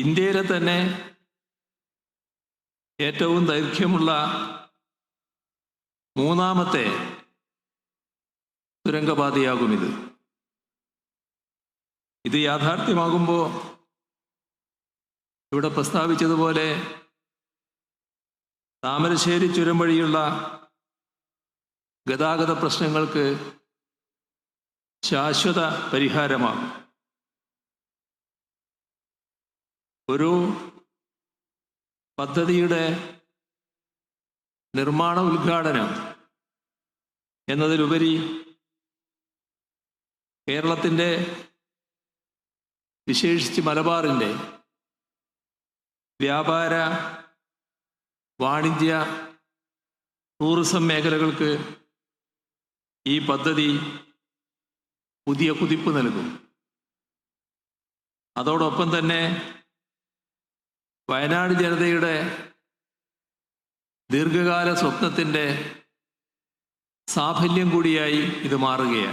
ഇന്ത്യയിലെ തന്നെ ഏറ്റവും ദൈർഘ്യമുള്ള മൂന്നാമത്തെ തുരങ്കപാതയാകും ഇത്. ഇത് യാഥാർത്ഥ്യമാകുമ്പോൾ ഇവിടെ പ്രസ്താവിച്ചതുപോലെ താമരശ്ശേരി ചുരം വഴിയുള്ള ഗതാഗത പ്രശ്നങ്ങൾക്ക് ശാശ്വത പരിഹാരമാകും. ഒരു പദ്ധതിയുടെ നിർമ്മാണ ഉദ്ഘാടനം എന്നതിലുപരി കേരളത്തിൻ്റെ, വിശേഷിച്ച് മലബാറിൻ്റെ വ്യാപാര, വാണിജ്യ, ടൂറിസം മേഖലകൾക്ക് ഈ പദ്ധതി പുതിയ കുതിപ്പ് നൽകും. അതോടൊപ്പം തന്നെ വയനാട് ജനതയുടെ ദീർഘകാല സ്വപ്നത്തിൻ്റെ സാഫല്യം കൂടിയായി ഇത് മാറുകയാണ്.